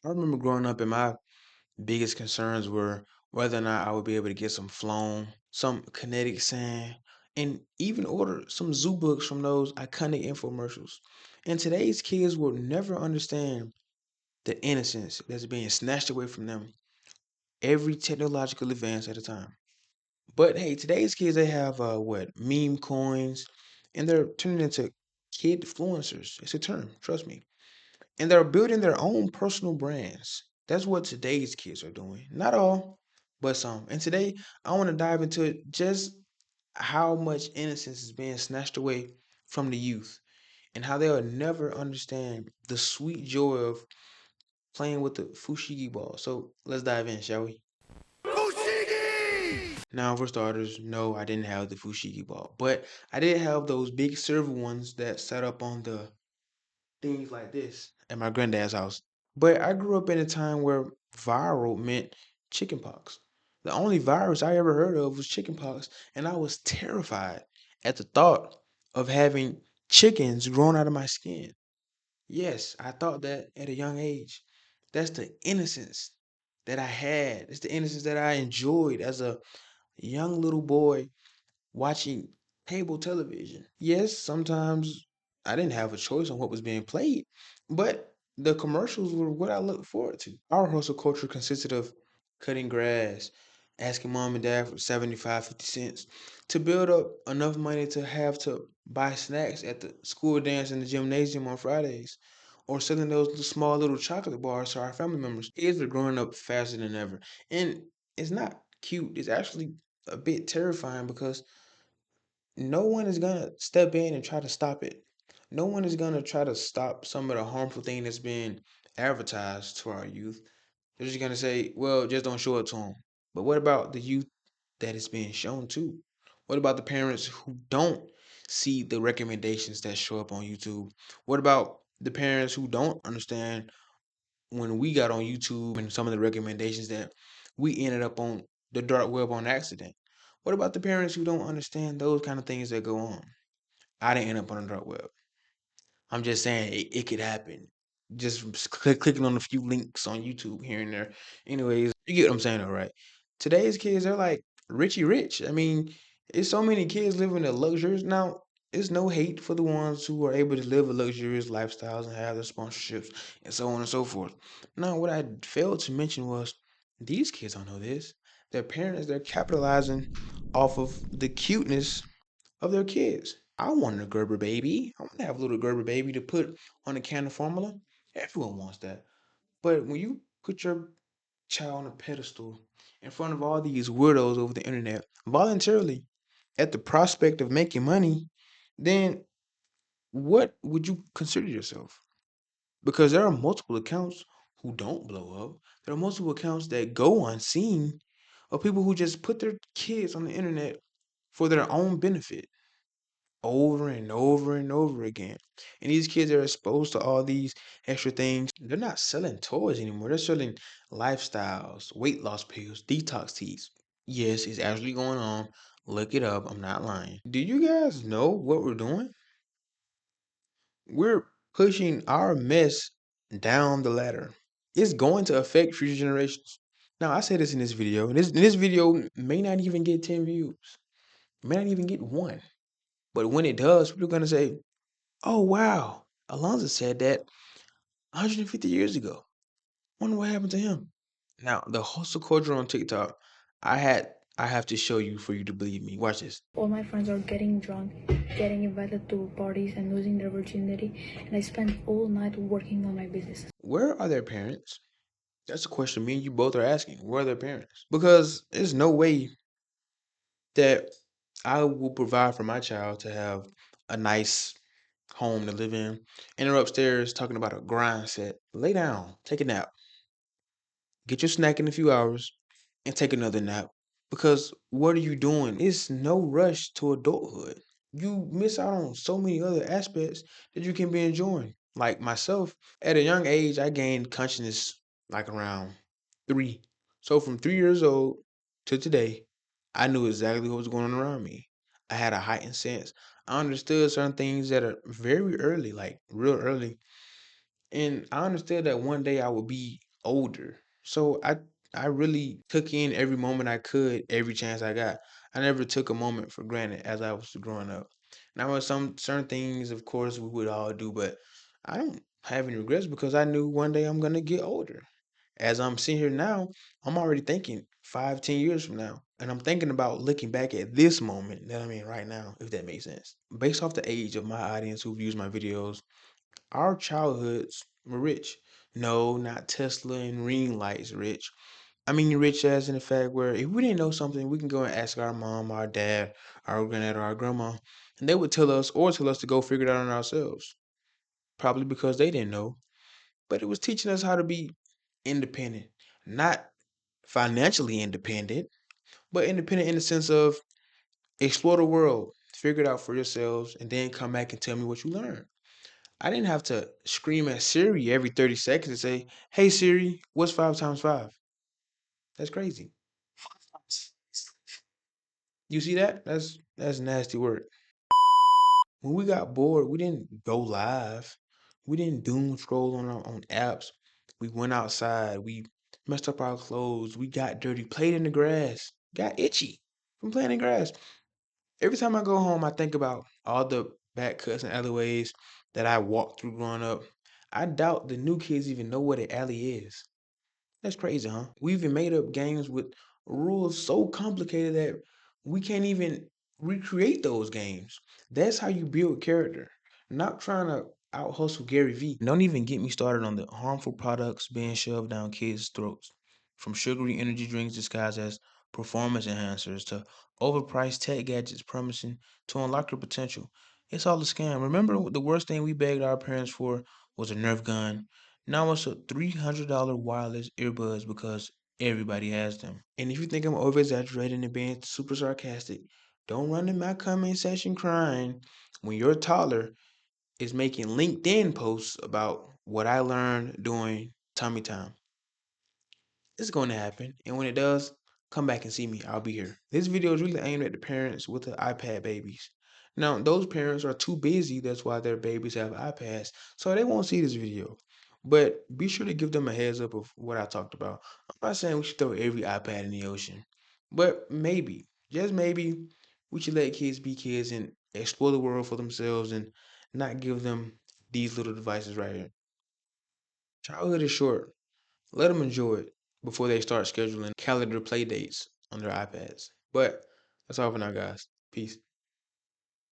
I remember growing up and my biggest concerns were whether or not I would be able to get some flown, some kinetic sand, and even order some zoo books from those iconic infomercials. And today's kids will never understand the innocence that's being snatched away from them every technological advance at a time. But hey, today's kids they have what meme coins, and they're turning into kidfluencers. It's a term, trust me. And they're building their own personal brands. That's what today's kids are doing. Not all, but some. And today, I want to dive into just how much innocence is being snatched away from the youth and how they'll never understand the sweet joy of playing with the fushigi ball. So let's dive in, shall we? Now, for starters, no, I didn't have the fushigi ball, but I did have those big silver ones that sat up on the things like this at my granddad's house. But I grew up in a time where viral meant chickenpox. The only virus I ever heard of was chickenpox, and I was terrified at the thought of having chickens growing out of my skin. Yes, I thought that at a young age. That's the innocence that I had. It's the innocence that I enjoyed as a young little boy watching cable television. Yes, sometimes I didn't have a choice on what was being played, but the commercials were what I looked forward to. Our hustle culture consisted of cutting grass, asking mom and dad for 75, 50 cents to build up enough money to have to buy snacks at the school dance in the gymnasium on Fridays, or selling those small little chocolate bars to our family members. Kids are growing up faster than ever. And it's not cute, it's actually a bit terrifying because no one is gonna step in and try to stop it. No one is gonna try to stop some of the harmful thing that's being advertised to our youth. They're just gonna say, well, just don't show it to them. But what about the youth that is being shown to? What about the parents who don't see the recommendations that show up on YouTube? What about the parents who don't understand when we got on YouTube and some of the recommendations that we ended up on the dark web on accident? What about the parents who don't understand those kind of things that go on? I didn't end up on the dark web. I'm just saying it could happen. Just clicking on a few links on YouTube here and there. Anyways, you get what I'm saying, all right? Today's kids, they're like Richie Rich. I mean, it's so many kids living the luxuries. Now, it's no hate for the ones who are able to live a luxurious lifestyles and have their sponsorships and so on and so forth. Now, what I failed to mention was these kids don't know this. Their parents, they're capitalizing off of the cuteness of their kids. I want a Gerber baby. I want to have a little Gerber baby to put on a can of formula. Everyone wants that. But when you put your child on a pedestal in front of all these weirdos over the internet voluntarily at the prospect of making money, then what would you consider yourself? Because there are multiple accounts who don't blow up. There are multiple accounts that go unseen of people who just put their kids on the internet for their own benefit over and over and over again. And these kids are exposed to all these extra things. They're not selling toys anymore. They're selling lifestyles, weight loss pills, detox teas. Yes, it's actually going on. Look it up. I'm not lying. Do you guys know what we're doing? We're pushing our mess down the ladder. It's going to affect future generations. Now, I say this in this video, and this video may not even get 10 views, may not even get one. But when it does, people are going to say, oh, wow. Alonzo said that 150 years ago. Wonder what happened to him. Now, the hustle culture on TikTok, I have to show you for you to believe me. Watch this. All my friends are getting drunk, getting invited to parties, and losing their virginity, and I spent all night working on my business. Where are their parents? That's a question me and you both are asking. Where are their parents? Because there's no way that I will provide for my child to have a nice home to live in. And they're upstairs talking about a grind set. Lay down, take a nap, get your snack in a few hours, and take another nap. Because what are you doing? It's no rush to adulthood. You miss out on so many other aspects that you can be enjoying. Like myself, at a young age, I gained consciousness like around 3. So from 3 years old to today, I knew exactly what was going on around me. I had a heightened sense. I understood certain things that are very early, like real early. And I understood that one day I would be older. So I really took in every moment I could, every chance I got. I never took a moment for granted as I was growing up. Now, with some certain things, of course, we would all do, but I don't have any regrets because I knew one day I'm gonna get older. As I'm sitting here now, I'm already thinking 5, 10 years from now. And I'm thinking about looking back at this moment that I'm in right now, if that makes sense. Based off the age of my audience who views my videos, our childhoods were rich. No, not Tesla and ring lights rich. I mean rich as in the fact where if we didn't know something, we can go and ask our mom, our dad, our granddad, or our grandma, and they would tell us or tell us to go figure it out on ourselves. Probably because they didn't know. But it was teaching us how to be independent. Not financially independent, but independent in the sense of explore the world, figure it out for yourselves, and then come back and tell me what you learned. I didn't have to scream at Siri every 30 seconds and say, "Hey Siri, what's 5 times 5?" That's crazy. You see that? That's nasty work. When we got bored, we didn't go live. We didn't doom scroll on our on apps. We went outside. We messed up our clothes. We got dirty, played in the grass, got itchy from playing in grass. Every time I go home, I think about all the bad cuts and alleyways that I walked through growing up. I doubt the new kids even know what an alley is. That's crazy, huh? We even made up games with rules so complicated that we can't even recreate those games. That's how you build character. Not trying to out hustle Gary Vee. Don't even get me started on the harmful products being shoved down kids' throats. From sugary energy drinks disguised as performance enhancers to overpriced tech gadgets promising to unlock your potential. It's all a scam. Remember the worst thing we begged our parents for was a Nerf gun. Now it's a $300 wireless earbuds because everybody has them. And if you think I'm over exaggerating and being super sarcastic, don't run in my comment section crying when your toddler is making LinkedIn posts about what I learned during tummy time. It's going to happen. And when it does, come back and see me. I'll be here. This video is really aimed at the parents with the iPad babies. Now, those parents are too busy. That's why their babies have iPads. So they won't see this video. But be sure to give them a heads up of what I talked about. I'm not saying we should throw every iPad in the ocean. But maybe, just maybe, we should let kids be kids and explore the world for themselves and not give them these little devices right here. Childhood is short. Let them enjoy it before they start scheduling calendar play dates on their iPads. But that's all for now, guys. Peace.